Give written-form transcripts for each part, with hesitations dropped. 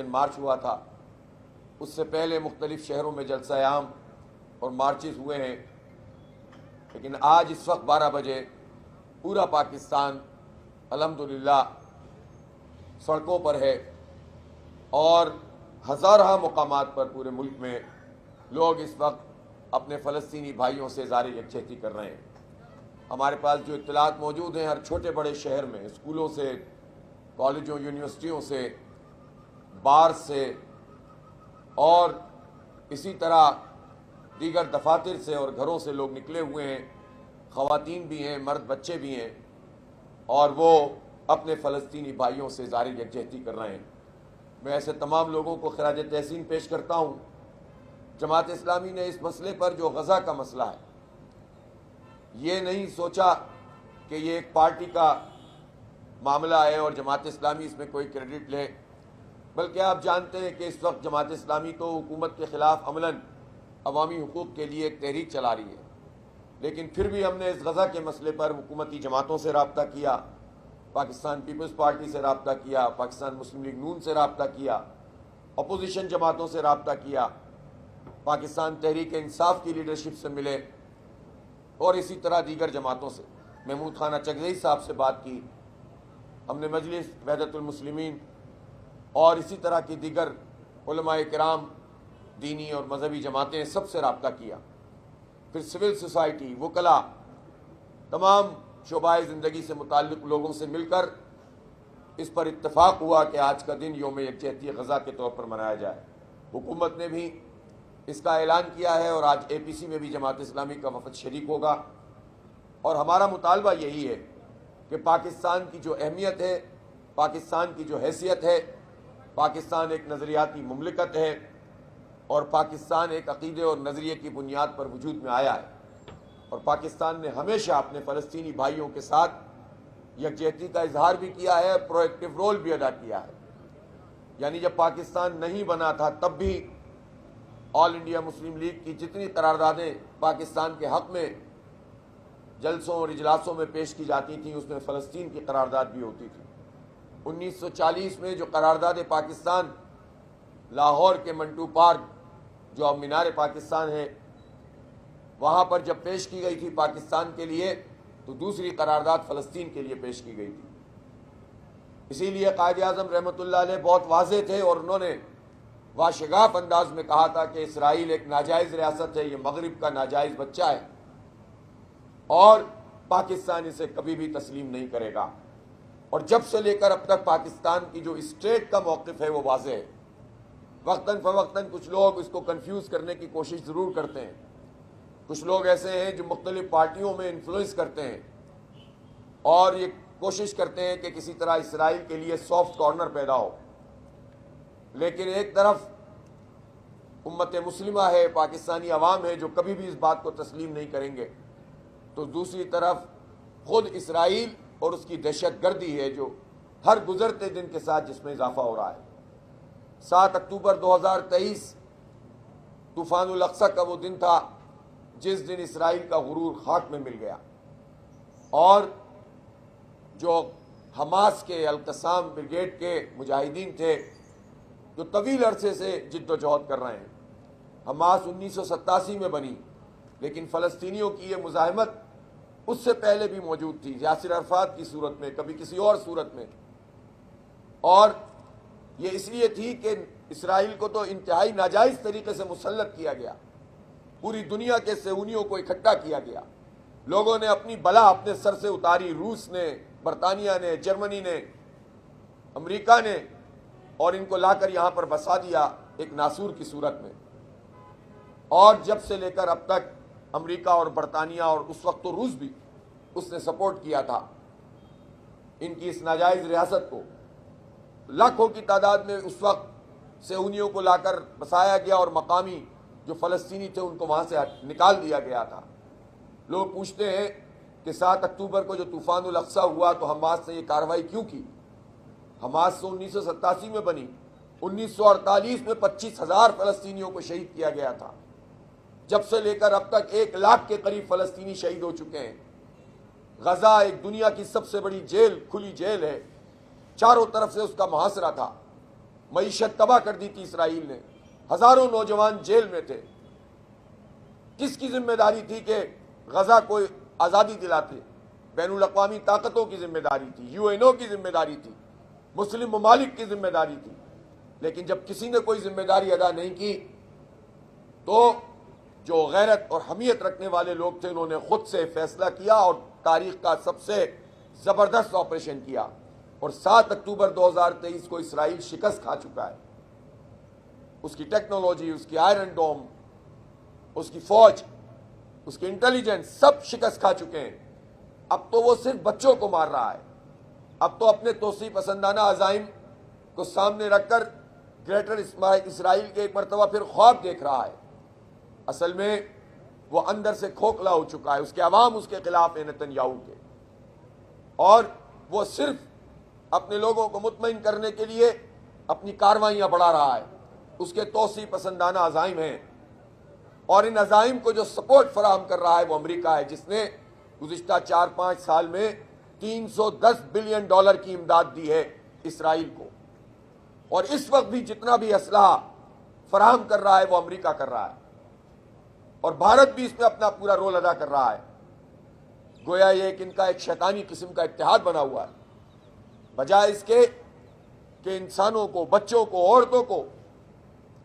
مارچ ہوا تھا، اس سے پہلے مختلف شہروں میں جلسہ عام اور مارچز ہوئے ہیں، لیکن آج اس وقت 12 بجے پورا پاکستان الحمدللہ سڑکوں پر ہے اور ہزارہ مقامات پر پورے ملک میں لوگ اس وقت اپنے فلسطینی بھائیوں سے اظہار یکجہتی کر رہے ہیں۔ ہمارے پاس جو اطلاعات موجود ہیں، ہر چھوٹے بڑے شہر میں اسکولوں سے، کالجوں، یونیورسٹیوں سے، بار سے اور اسی طرح دیگر دفاتر سے اور گھروں سے لوگ نکلے ہوئے ہیں، خواتین بھی ہیں، مرد بچے بھی ہیں، اور وہ اپنے فلسطینی بھائیوں سے اظہار یکجہتی کر رہے ہیں۔ میں ایسے تمام لوگوں کو خراج تحسین پیش کرتا ہوں۔ جماعت اسلامی نے اس مسئلے پر جو غزہ کا مسئلہ ہے، یہ نہیں سوچا کہ یہ ایک پارٹی کا معاملہ ہے اور جماعت اسلامی اس میں کوئی کریڈٹ لے، بلکہ آپ جانتے ہیں کہ اس وقت جماعت اسلامی تو حکومت کے خلاف عملاً عوامی حقوق کے لیے ایک تحریک چلا رہی ہے، لیکن پھر بھی ہم نے اس غزہ کے مسئلے پر حکومتی جماعتوں سے رابطہ کیا، پاکستان پیپلز پارٹی سے رابطہ کیا، پاکستان مسلم لیگ نون سے رابطہ کیا، اپوزیشن جماعتوں سے رابطہ کیا، پاکستان تحریک انصاف کی لیڈرشپ سے ملے اور اسی طرح دیگر جماعتوں سے۔ محمود خانہ چغزئی صاحب سے بات کی، ہم نے مجلس وحدت المسلمین اور اسی طرح کی دیگر علماء کرام، دینی اور مذہبی جماعتیں، سب سے رابطہ کیا۔ پھر سول سوسائٹی، وکلاء، تمام شعبۂ زندگی سے متعلق لوگوں سے مل کر اس پر اتفاق ہوا کہ آج کا دن یوم یکجہتی غزہ کے طور پر منایا جائے۔ حکومت نے بھی اس کا اعلان کیا ہے اور آج اے پی سی میں بھی جماعت اسلامی کا وفد شریک ہوگا، اور ہمارا مطالبہ یہی ہے کہ پاکستان کی جو اہمیت ہے، پاکستان کی جو حیثیت ہے، پاکستان ایک نظریاتی مملکت ہے اور پاکستان ایک عقیدے اور نظریے کی بنیاد پر وجود میں آیا ہے، اور پاکستان نے ہمیشہ اپنے فلسطینی بھائیوں کے ساتھ یکجہتی کا اظہار بھی کیا ہے، پرو ایکٹیو رول بھی ادا کیا ہے۔ یعنی جب پاکستان نہیں بنا تھا تب بھی آل انڈیا مسلم لیگ کی جتنی قراردادیں پاکستان کے حق میں جلسوں اور اجلاسوں میں پیش کی جاتی تھیں، اس میں فلسطین کی قرارداد بھی ہوتی تھی۔ 1940 میں جو قرارداد پاکستان لاہور کے منٹو پارک، جو اب مینار پاکستان ہے، وہاں پر جب پیش کی گئی تھی پاکستان کے لیے، تو دوسری قرارداد فلسطین کے لیے پیش کی گئی تھی۔ اسی لیے قائد اعظم رحمۃ اللہ علیہ بہت واضح تھے اور انہوں نے واشگاف انداز میں کہا تھا کہ اسرائیل ایک ناجائز ریاست ہے، یہ مغرب کا ناجائز بچہ ہے اور پاکستان اسے کبھی بھی تسلیم نہیں کرے گا۔ اور جب سے لے کر اب تک پاکستان کی جو اسٹیٹ کا موقف ہے وہ واضح ہے۔ وقتاً فوقتاً کچھ لوگ اس کو کنفیوز کرنے کی کوشش ضرور کرتے ہیں، کچھ لوگ ایسے ہیں جو مختلف پارٹیوں میں انفلوئنس کرتے ہیں اور یہ کوشش کرتے ہیں کہ کسی طرح اسرائیل کے لیے سافٹ کارنر پیدا ہو، لیکن ایک طرف امت مسلمہ ہے، پاکستانی عوام ہے جو کبھی بھی اس بات کو تسلیم نہیں کریں گے، تو دوسری طرف خود اسرائیل اور اس کی دہشت گردی ہے جو ہر گزرتے دن کے ساتھ جس میں اضافہ ہو رہا ہے۔ 7 اکتوبر 2023 طوفان الاقصی کا وہ دن تھا جس دن اسرائیل کا غرور خاک میں مل گیا، اور جو حماس کے القسام بریگیڈ کے مجاہدین تھے جو طویل عرصے سے جد و جہد کر رہے ہیں۔ حماس 1987 میں بنی، لیکن فلسطینیوں کی یہ مزاحمت اس سے پہلے بھی موجود تھی، یاسر عرفات کی صورت میں، کبھی کسی اور صورت میں، اور یہ اس لیے تھی کہ اسرائیل کو تو انتہائی ناجائز طریقے سے مسلط کیا گیا، پوری دنیا کے صہیونیوں کو اکٹھا کیا گیا، لوگوں نے اپنی بلا اپنے سر سے اتاری، روس نے، برطانیہ نے، جرمنی نے، امریکہ نے، اور ان کو لا کر یہاں پر بسا دیا ایک ناسور کی صورت میں۔ اور جب سے لے کر اب تک امریکہ اور برطانیہ، اور اس وقت تو روس بھی اس نے سپورٹ کیا تھا ان کی اس ناجائز ریاست کو، لاکھوں کی تعداد میں اس وقت صہیونیوں کو لا کر بسایا گیا اور مقامی جو فلسطینی تھے ان کو وہاں سے نکال دیا گیا تھا۔ لوگ پوچھتے ہیں کہ 7 اکتوبر کو جو طوفان الاقصی ہوا تو حماس نے یہ کارروائی کیوں کی؟ حماس 1987 میں بنی، 1948 میں 25,000 فلسطینیوں کو شہید کیا گیا تھا، جب سے لے کر اب تک 1 لاکھ کے قریب فلسطینی شہید ہو چکے ہیں۔ غزہ ایک دنیا کی سب سے بڑی جیل، کھلی جیل ہے، چاروں طرف سے اس کا محاصرہ تھا، معیشت تباہ کر دی تھی اسرائیل نے, ہزاروں نوجوان جیل میں تھے. کس کی ذمہ داری تھی کہ غزہ کو آزادی دلاتے؟ بین الاقوامی طاقتوں کی ذمہ داری تھی, یو این او کی ذمہ داری تھی, مسلم ممالک کی ذمہ داری تھی. لیکن جب کسی نے کوئی ذمہ داری ادا نہیں کی تو جو غیرت اور حمیت رکھنے والے لوگ تھے انہوں نے خود سے فیصلہ کیا اور تاریخ کا سب سے زبردست آپریشن کیا, اور 7 اکتوبر 2023 کو اسرائیل شکست کھا چکا ہے. اس کی ٹیکنالوجی, اس کی آئرن ڈوم, اس کی فوج, اس کی انٹیلیجنس سب شکست کھا چکے ہیں. اب تو وہ صرف بچوں کو مار رہا ہے. اب تو اپنے توسیع پسندانہ عزائم کو سامنے رکھ کر گریٹر اسرائیل کے ایک مرتبہ پھر خواب دیکھ رہا ہے. اصل میں وہ اندر سے کھوکھلا ہو چکا ہے. اس کے عوام اس کے خلاف ہیں نتن یاہو کے, اور وہ صرف اپنے لوگوں کو مطمئن کرنے کے لیے اپنی کاروائیاں بڑھا رہا ہے. اس کے توسیع پسندانہ عزائم ہیں, اور ان عزائم کو جو سپورٹ فراہم کر رہا ہے وہ امریکہ ہے, جس نے گزشتہ 4-5 سال میں $310 بلین کی امداد دی ہے اسرائیل کو. اور اس وقت بھی جتنا بھی اسلحہ فراہم کر رہا ہے وہ امریکہ کر رہا ہے, اور بھارت بھی اس میں اپنا پورا رول ادا کر رہا ہے. گویا یہ ان کا ایک شیطانی قسم کا اتحاد بنا ہوا ہے. بجائے اس کے کہ انسانوں کو, بچوں کو, عورتوں کو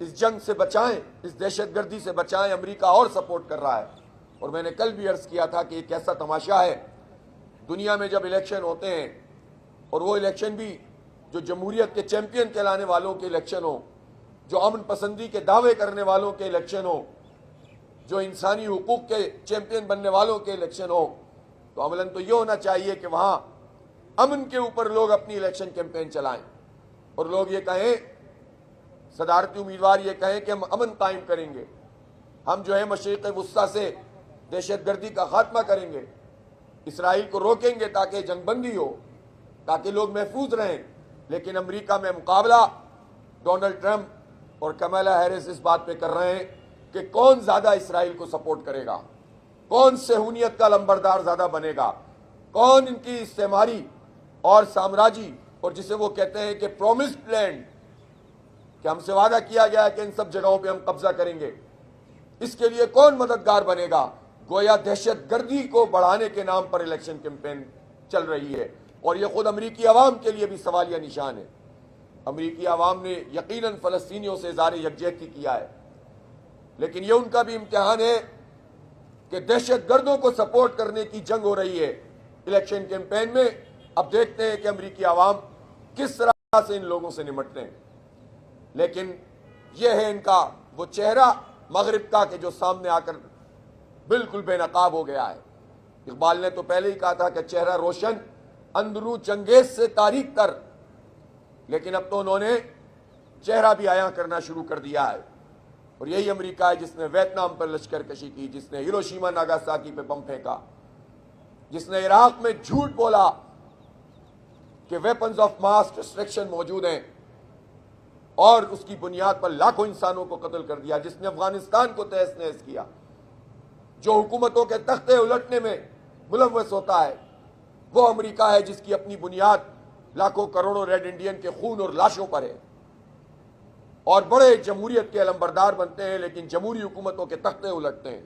اس جنگ سے بچائیں, اس دہشت گردی سے بچائیں, امریکہ اور سپورٹ کر رہا ہے. اور میں نے کل بھی عرض کیا تھا کہ ایک ایسا تماشا ہے دنیا میں جب الیکشن ہوتے ہیں, اور وہ الیکشن بھی جو جمہوریت کے چیمپئن کہلانے والوں کے الیکشن ہوں, جو امن پسندی کے دعوے کرنے والوں کے الیکشن ہوں, جو انسانی حقوق کے چیمپئن بننے والوں کے الیکشن ہوں, تو عملاً تو یہ ہونا چاہیے کہ وہاں امن کے اوپر لوگ اپنی الیکشن کیمپین چلائیں, اور لوگ یہ کہیں, صدارتی امیدوار یہ کہیں کہ ہم امن قائم کریں گے, ہم جو ہے مشرق وسطیٰ سے دہشت گردی کا خاتمہ کریں گے, اسرائیل کو روکیں گے تاکہ جنگ بندی ہو, تاکہ لوگ محفوظ رہیں. لیکن امریکہ میں مقابلہ ڈونلڈ ٹرمپ اور کمالا ہیرس اس بات پہ کر رہے ہیں کہ کون زیادہ اسرائیل کو سپورٹ کرے گا, کون صہیونیت کا لمبردار زیادہ بنے گا, کون ان کی استعماری اور سامراجی, اور جسے وہ کہتے ہیں کہ پرومسڈ لینڈ, کہ ہم سے وعدہ کیا گیا ہے کہ ان سب جگہوں پہ ہم قبضہ کریں گے, اس کے لیے کون مددگار بنے گا. گویا دہشت گردی کو بڑھانے کے نام پر الیکشن کیمپین چل رہی ہے, اور یہ خود امریکی عوام کے لیے بھی سوالیہ نشان ہے. امریکی عوام نے یقیناً فلسطینیوں سے اظہار یکجہتی کیا ہے, لیکن یہ ان کا بھی امتحان ہے کہ دہشت گردوں کو سپورٹ کرنے کی جنگ ہو رہی ہے الیکشن کیمپین میں. اب دیکھتے ہیں کہ امریکی عوام کس طرح سے ان لوگوں سے نمٹتے ہیں. لیکن یہ ہے ان کا وہ چہرہ مغرب کا کہ جو سامنے آ کر بالکل بے نقاب ہو گیا ہے. اقبال نے تو پہلے ہی کہا تھا کہ چہرہ روشن اندرو چنگیز سے تاریک تر, لیکن اب تو انہوں نے چہرہ بھی عیاں کرنا شروع کر دیا ہے. اور یہی امریکہ ہے جس نے ویتنام پر لشکر کشی کی, جس نے ہیروشیما ناگاساکی پہ بم پھینکا, جس نے عراق میں جھوٹ بولا کہ ویپنز آف ماس ڈسٹرکشن موجود ہیں اور اس کی بنیاد پر لاکھوں انسانوں کو قتل کر دیا, جس نے افغانستان کو تہس نہس کیا, جو حکومتوں کے تختے الٹنے میں ملوث ہوتا ہے, وہ امریکہ ہے جس کی اپنی بنیاد لاکھوں کروڑوں ریڈ انڈین کے خون اور لاشوں پر ہے. اور بڑے جمہوریت کے علمبردار بنتے ہیں لیکن جمہوری حکومتوں کے تختے الٹتے ہیں.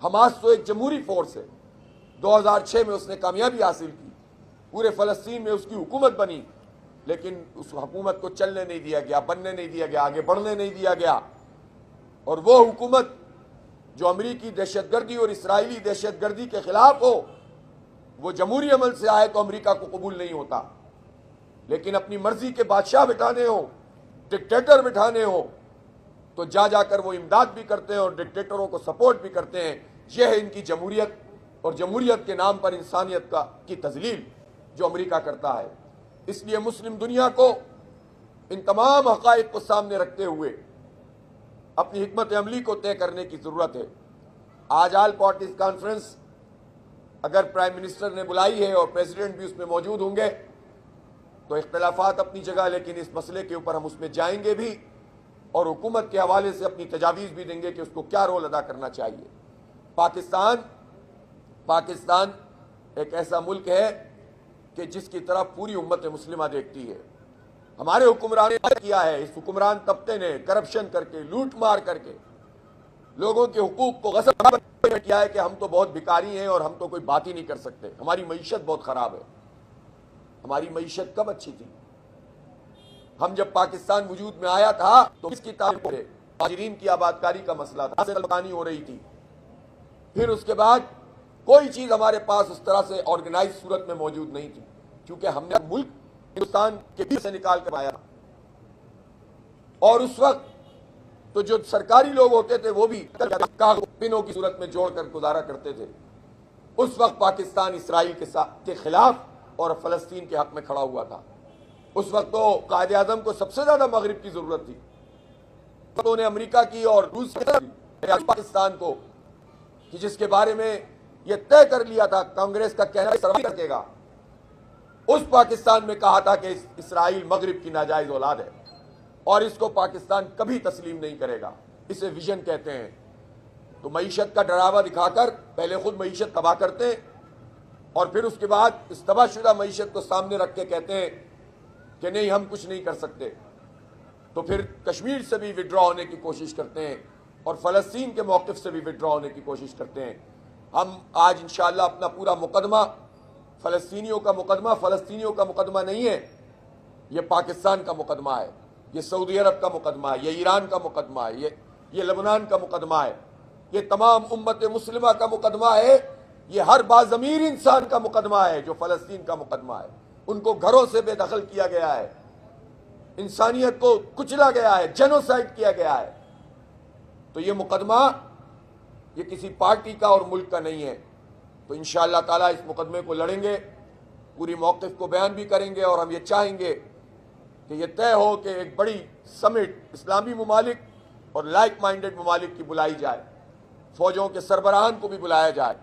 حماس تو ایک جمہوری فورس ہے, 2006 میں اس نے کامیابی حاصل کی, پورے فلسطین میں اس کی حکومت بنی, لیکن اس حکومت کو چلنے نہیں دیا گیا, بننے نہیں دیا گیا, آگے بڑھنے نہیں دیا گیا. اور وہ حکومت جو امریکی دہشت گردی اور اسرائیلی دہشت گردی کے خلاف ہو, وہ جمہوری عمل سے آئے تو امریکہ کو قبول نہیں ہوتا. لیکن اپنی مرضی کے بادشاہ بٹھانے ہوں, ڈکٹیٹر بٹھانے ہوں, تو جا کر وہ امداد بھی کرتے ہیں اور ڈکٹیٹروں کو سپورٹ بھی کرتے ہیں. یہ ہے ان کی جمہوریت, اور جمہوریت کے نام پر انسانیت کی تذلیل جو امریکہ کرتا ہے. اس لیے مسلم دنیا کو ان تمام حقائق کو سامنے رکھتے ہوئے اپنی حکمت عملی کو طے کرنے کی ضرورت ہے. آج آل پارٹیز کانفرنس اگر پرائم منسٹر نے بلائی ہے اور پریزیڈنٹ بھی اس میں موجود ہوں گے تو اختلافات اپنی جگہ, لیکن اس مسئلے کے اوپر ہم اس میں جائیں گے بھی اور حکومت کے حوالے سے اپنی تجاویز بھی دیں گے کہ اس کو کیا رول ادا کرنا چاہیے. پاکستان ایک ایسا ملک ہے کہ جس کی طرف پوری امت مسلمہ دیکھتی ہے. ہمارے حکمرانوں نے کیا ہے، اس حکمران طبقے نے کرپشن کر کے، لوٹ مار کر کے لوگوں کے حقوق کو غصب کیا ہے کہ ہم تو بہت بھکاری ہیں اور ہم تو کوئی بات ہی نہیں کر سکتے، ہماری معیشت بہت خراب ہے۔ ہماری معیشت کب اچھی تھی؟ ہم جب پاکستان وجود میں آیا تھا تو اس کی تعمیر مہاجرین کی آبادکاری کا مسئلہ تھا، مکانی ہو رہی تھی۔ پھر اس کے بعد کوئی چیز ہمارے پاس اس طرح سے آرگنائز صورت میں موجود نہیں تھی، کیونکہ ہم نے ملک ہندوستان کے بیچ سے نکال کر آیا تھا۔ اور اس وقت تو جو سرکاری لوگ ہوتے تھے وہ بھی پنوں کی صورت میں جوڑ کر گزارا کرتے تھے۔ اس وقت پاکستان اسرائیل کے خلاف اور فلسطین کے حق میں کھڑا ہوا تھا۔ اس وقت تو قائد اعظم کو سب سے زیادہ مغرب کی ضرورت تھی، انہوں نے امریکہ کی اور روس کی پاکستان کو، کہ جس کے بارے میں یہ طے کر لیا تھا کانگریس کا کہنا سروائیو کرے گا، اس پاکستان میں کہا تھا کہ اسرائیل مغرب کی ناجائز اولاد ہے اور اس کو پاکستان کبھی تسلیم نہیں کرے گا، اسے ویژن کہتے ہیں۔ تو معیشت کا ڈراوا دکھا کر پہلے خود معیشت تباہ کرتے ہیں اور پھر اس کے بعد اس تباہ شدہ معیشت کو سامنے رکھ کے کہتے ہیں کہ نہیں ہم کچھ نہیں کر سکتے، تو پھر کشمیر سے بھی وڈرا ہونے کی کوشش کرتے ہیں اور فلسطین کے موقف سے بھی وڈرا ہونے کی کوشش کرتے ہیں۔ ہم آج انشاءاللہ اپنا پورا مقدمہ فلسطینیوں کا مقدمہ نہیں ہے، یہ پاکستان کا مقدمہ ہے، یہ سعودی عرب کا مقدمہ ہے، یہ ایران کا مقدمہ ہے، یہ لبنان کا مقدمہ ہے، یہ تمام امت مسلمہ کا مقدمہ ہے، یہ ہر باضمیر انسان کا مقدمہ ہے جو فلسطین کا مقدمہ ہے۔ ان کو گھروں سے بے دخل کیا گیا ہے، انسانیت کو کچلا گیا ہے، جینوسائیڈ کیا گیا ہے۔ تو یہ مقدمہ یہ کسی پارٹی کا اور ملک کا نہیں ہے۔ تو انشاءاللہ تعالیٰ اس مقدمے کو لڑیں گے، پوری موقف کو بیان بھی کریں گے، اور ہم یہ چاہیں گے کہ یہ طے ہو کہ ایک بڑی سمٹ اسلامی ممالک اور لائک مائنڈڈ ممالک کی بلائی جائے، فوجوں کے سربراہان کو بھی بلایا جائے۔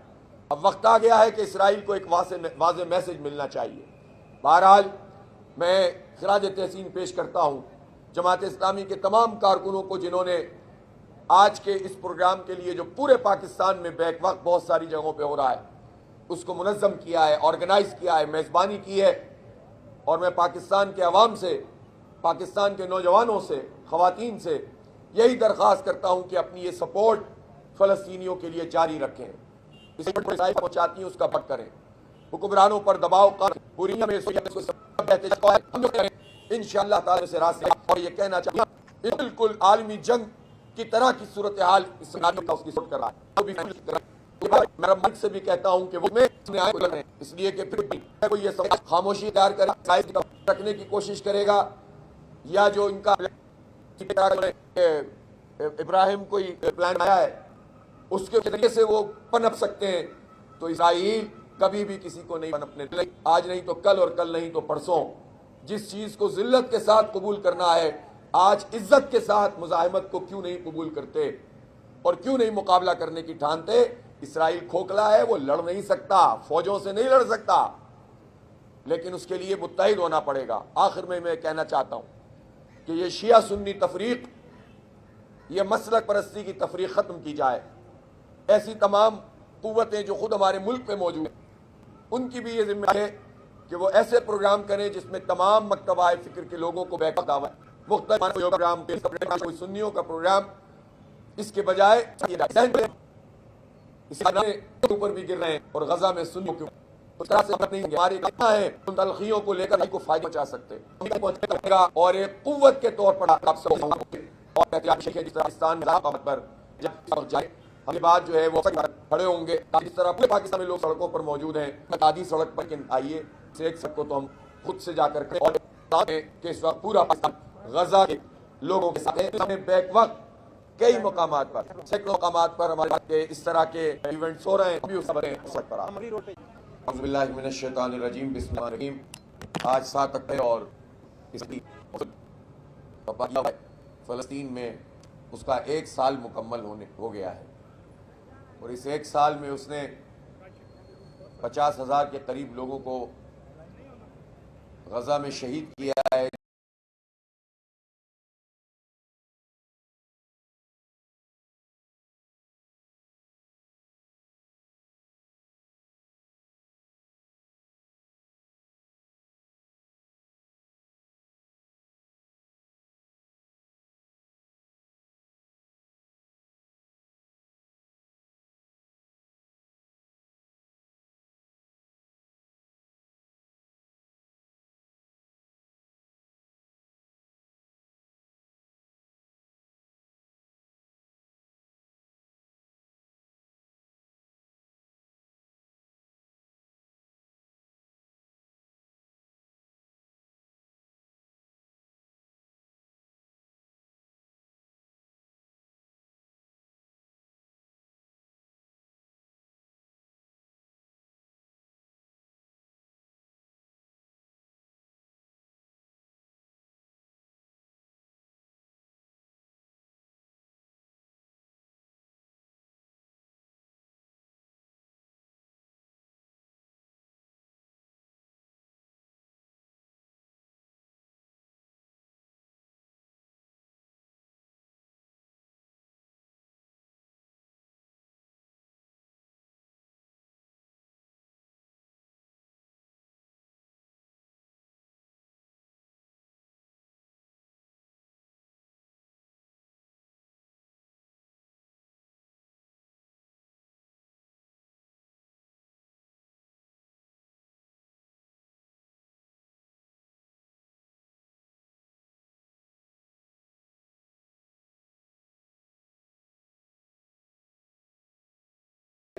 اب وقت آ گیا ہے کہ اسرائیل کو ایک واضح میسج ملنا چاہیے۔ بہرحال میں خراج تحسین پیش کرتا ہوں جماعت اسلامی کے تمام کارکنوں کو، جنہوں نے آج کے اس پروگرام کے لیے جو پورے پاکستان میں بیک وقت بہت ساری جگہوں پہ ہو رہا ہے اس کو منظم کیا ہے، آرگنائز کیا ہے، میزبانی کی ہے۔ اور میں پاکستان کے عوام سے، پاکستان کے نوجوانوں سے، خواتین سے یہی درخواست کرتا ہوں کہ اپنی یہ سپورٹ فلسطینیوں کے لیے جاری رکھیں، اس کو پہنچاتی ہیں اس کا بٹ کریں، حکمرانوں پر دباؤ کر پوری میں انشاءاللہ تعالی سے راستے۔ اور یہ کہنا چاہیے بالکل عالمی جنگ کی طرح کی صورتحال اس کا اس کی سوٹ کر رہا ہے۔ میں ملک سے بھی کہتا ہوں کہ وہ میں اس لیے کہ پھر کوئی یہ خاموشی اختیار کرے رکھنے کی کوشش کرے گا، یا جو ان کا ابراہیم کوئی پلان آیا ہے اس کے ذریعے سے وہ پنپ سکتے ہیں، تو اسرائیل کبھی بھی کسی کو نہیں پنپنے، آج نہیں تو کل اور کل نہیں تو پرسوں۔ جس چیز کو ذلت کے ساتھ قبول کرنا ہے آج عزت کے ساتھ مزاحمت کو کیوں نہیں قبول کرتے اور کیوں نہیں مقابلہ کرنے کی ٹھانتے؟ اسرائیل کھوکھلا ہے، وہ لڑ نہیں سکتا، فوجوں سے نہیں لڑ سکتا، لیکن اس کے لیے متحد ہونا پڑے گا۔ آخر میں کہنا چاہتا ہوں کہ یہ شیعہ سنی تفریق، یہ مسلک پرستی کی تفریق ختم کی جائے۔ ایسی تمام قوتیں جو خود ہمارے ملک میں موجود ہیں ان کی بھی یہ ذمہ ہے کہ وہ ایسے پروگرام کریں جس میں تمام مکتبہ فکر کے لوگوں کو بیک دعوت، مختلف پروگرام، کوئی سنیوں کا پروگرام، اس کے بجائے اس کے اوپر بھی گر رہے ہیں اور غزہ میں سنیوں کے اس طرح سے نہیں گے، ہماری کہاں ہے ان تلخیوں کو لے کر کو فائدہ پہنچا سکتے اور ایک قوت کے طور پر آپ سب اور پاکستان پر جب جائے ہم یہ بات جو ہے وہ کھڑے ہوں گے، جس طرح پورے پاکستان میں لوگ سڑکوں پر موجود ہیں، آدھی سڑک پر آئیے ایک سب کو تو ہم خود سے جا کر کے اور کہ اس وقت پورا پاکستان غزہ کے لوگوں کے ساتھ بیک وقت کئی مقامات پر، سینکڑوں مقامات پر ہمارے اس طرح کے ایونٹس ہو رہے ہیں، ابھی اس پر اعوذ باللہ من الشیطان الرجیم، بسم اللہ الرحمن الرحیم۔ آج 7 اکتوبر اور اس کی فلسطین میں اس کا 1 سال مکمل ہو گیا ہے، اور اس 1 سال میں اس نے 50,000 کے قریب لوگوں کو غزہ میں شہید کیا ہے۔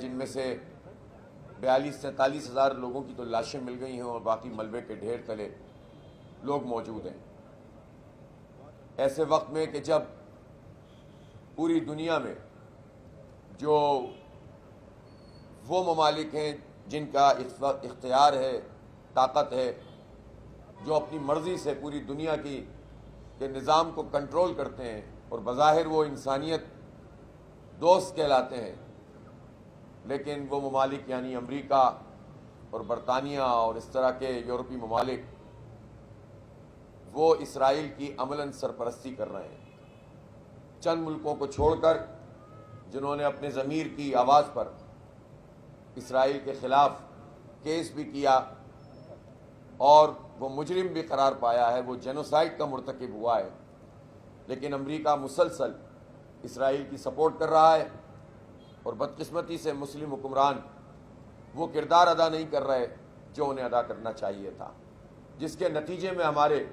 جن میں سے 42-43 ہزار لوگوں کی تو لاشیں مل گئی ہیں اور باقی ملبے کے ڈھیر تلے لوگ موجود ہیں۔ ایسے وقت میں کہ جب پوری دنیا میں جو وہ ممالک ہیں جن کا اختیار ہے، طاقت ہے، جو اپنی مرضی سے پوری دنیا کے نظام کو کنٹرول کرتے ہیں اور بظاہر وہ انسانیت دوست کہلاتے ہیں، لیکن وہ ممالک یعنی امریکہ اور برطانیہ اور اس طرح کے یورپی ممالک وہ اسرائیل کی عملاً سرپرستی کر رہے ہیں۔ چند ملکوں کو چھوڑ کر جنہوں نے اپنے ضمیر کی آواز پر اسرائیل کے خلاف کیس بھی کیا اور وہ مجرم بھی قرار پایا ہے، وہ جینوسائیڈ کا مرتکب ہوا ہے، لیکن امریکہ مسلسل اسرائیل کی سپورٹ کر رہا ہے اور بدقسمتی سے مسلم حکمران وہ کردار ادا نہیں کر رہے جو انہیں ادا کرنا چاہیے تھا، جس کے نتیجے میں ہمارے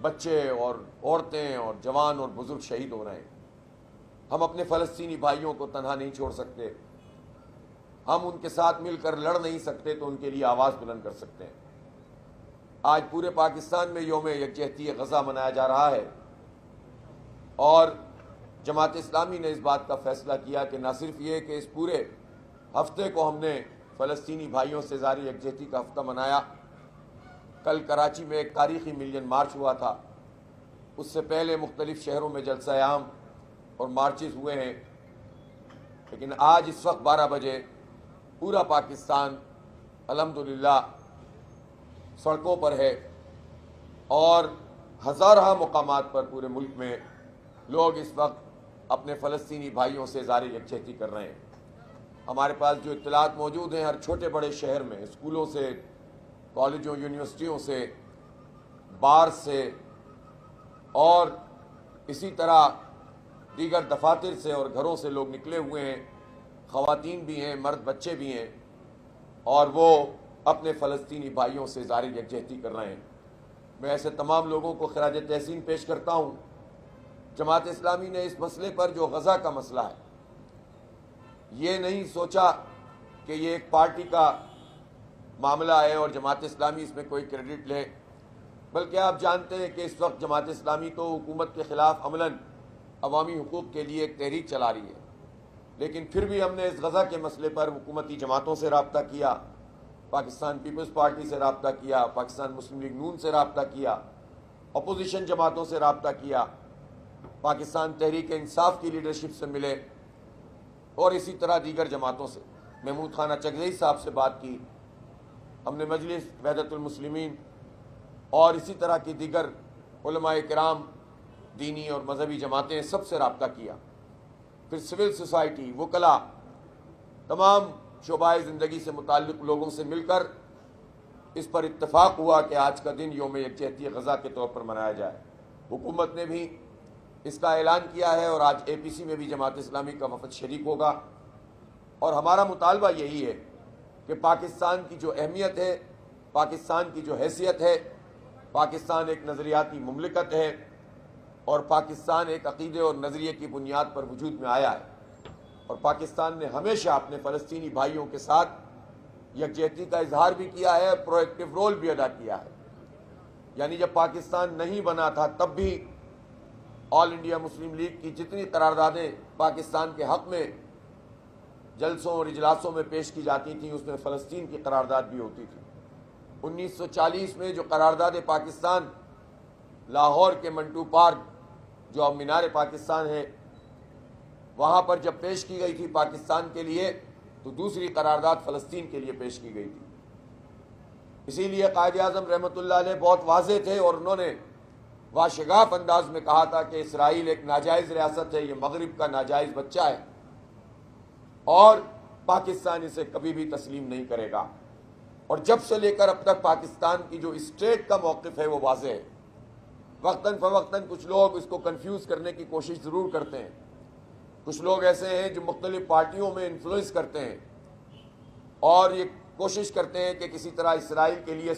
بچے اور عورتیں اور جوان اور بزرگ شہید ہو رہے ہیں۔ ہم اپنے فلسطینی بھائیوں کو تنہا نہیں چھوڑ سکتے، ہم ان کے ساتھ مل کر لڑ نہیں سکتے تو ان کے لیے آواز بلند کر سکتے ہیں۔ آج پورے پاکستان میں یوم یکجہتی غزہ منایا جا رہا ہے اور جماعت اسلامی نے اس بات کا فیصلہ کیا کہ نہ صرف یہ کہ اس پورے ہفتے کو ہم نے فلسطینی بھائیوں سے اظہار یکجہتی کا ہفتہ منایا، کل کراچی میں ایک تاریخی ملین مارچ ہوا تھا، اس سے پہلے مختلف شہروں میں جلسہ عام اور مارچز ہوئے ہیں، لیکن آج اس وقت 12 بجے پورا پاکستان الحمدللہ سڑکوں پر ہے اور ہزارہ مقامات پر پورے ملک میں لوگ اس وقت اپنے فلسطینی بھائیوں سے اظہار یکجہتی کر رہے ہیں۔ ہمارے پاس جو اطلاعات موجود ہیں، ہر چھوٹے بڑے شہر میں اسکولوں سے، کالجوں، یونیورسٹیوں سے، بار سے اور اسی طرح دیگر دفاتر سے اور گھروں سے لوگ نکلے ہوئے ہیں، خواتین بھی ہیں، مرد بچے بھی ہیں، اور وہ اپنے فلسطینی بھائیوں سے اظہار یکجہتی کر رہے ہیں۔ میں ایسے تمام لوگوں کو خراج تحسین پیش کرتا ہوں۔ جماعت اسلامی نے اس مسئلے پر جو غزہ کا مسئلہ ہے، یہ نہیں سوچا کہ یہ ایک پارٹی کا معاملہ ہے اور جماعت اسلامی اس میں کوئی کریڈٹ لے، بلکہ آپ جانتے ہیں کہ اس وقت جماعت اسلامی تو حکومت کے خلاف عملاً عوامی حقوق کے لیے ایک تحریک چلا رہی ہے، لیکن پھر بھی ہم نے اس غزہ کے مسئلے پر حکومتی جماعتوں سے رابطہ کیا، پاکستان پیپلز پارٹی سے رابطہ کیا، پاکستان مسلم لیگ نون سے رابطہ کیا، اپوزیشن جماعتوں سے رابطہ کیا، پاکستان تحریک انصاف کی لیڈرشپ سے ملے اور اسی طرح دیگر جماعتوں سے۔ محمود خانہ چکزئی صاحب سے بات کی، ہم نے مجلس وحدت المسلمین اور اسی طرح کی دیگر علماء کرام، دینی اور مذہبی جماعتیں، سب سے رابطہ کیا، پھر سول سوسائٹی، وکلاء، تمام شعبہ زندگی سے متعلق لوگوں سے مل کر اس پر اتفاق ہوا کہ آج کا دن یوم یکجہتی غزہ کے طور پر منایا جائے۔ حکومت نے بھی اس کا اعلان کیا ہے اور آج APC میں بھی جماعت اسلامی کا وفد شریک ہوگا، اور ہمارا مطالبہ یہی ہے کہ پاکستان کی جو اہمیت ہے، پاکستان کی جو حیثیت ہے، پاکستان ایک نظریاتی مملکت ہے اور پاکستان ایک عقیدے اور نظریے کی بنیاد پر وجود میں آیا ہے، اور پاکستان نے ہمیشہ اپنے فلسطینی بھائیوں کے ساتھ یکجہتی کا اظہار بھی کیا ہے، پرو ایکٹیو رول بھی ادا کیا ہے۔ یعنی جب پاکستان نہیں بنا تھا تب بھی آل انڈیا مسلم لیگ کی جتنی قراردادیں پاکستان کے حق میں جلسوں اور اجلاسوں میں پیش کی جاتی تھیں، اس میں فلسطین کی قرارداد بھی ہوتی تھی۔ 1940 میں جو قرارداد پاکستان لاہور کے منٹو پارک، جو اب مینار پاکستان ہے، وہاں پر جب پیش کی گئی تھی پاکستان کے لیے، تو دوسری قرارداد فلسطین کے لیے پیش کی گئی تھی۔ اسی لیے قائد اعظم رحمۃ اللہ علیہ بہت واضح تھے اور انہوں نے واشگاف انداز میں کہا تھا کہ اسرائیل ایک ناجائز ریاست ہے، یہ مغرب کا ناجائز بچہ ہے اور پاکستان اسے کبھی بھی تسلیم نہیں کرے گا۔ اور جب سے لے کر اب تک پاکستان کی جو اسٹیٹ کا موقف ہے وہ واضح ہے۔ وقتاً فوقتاً کچھ لوگ اس کو کنفیوز کرنے کی کوشش ضرور کرتے ہیں، کچھ لوگ ایسے ہیں جو مختلف پارٹیوں میں انفلوئنس کرتے ہیں اور یہ کوشش کرتے ہیں کہ کسی طرح اسرائیل کے لیے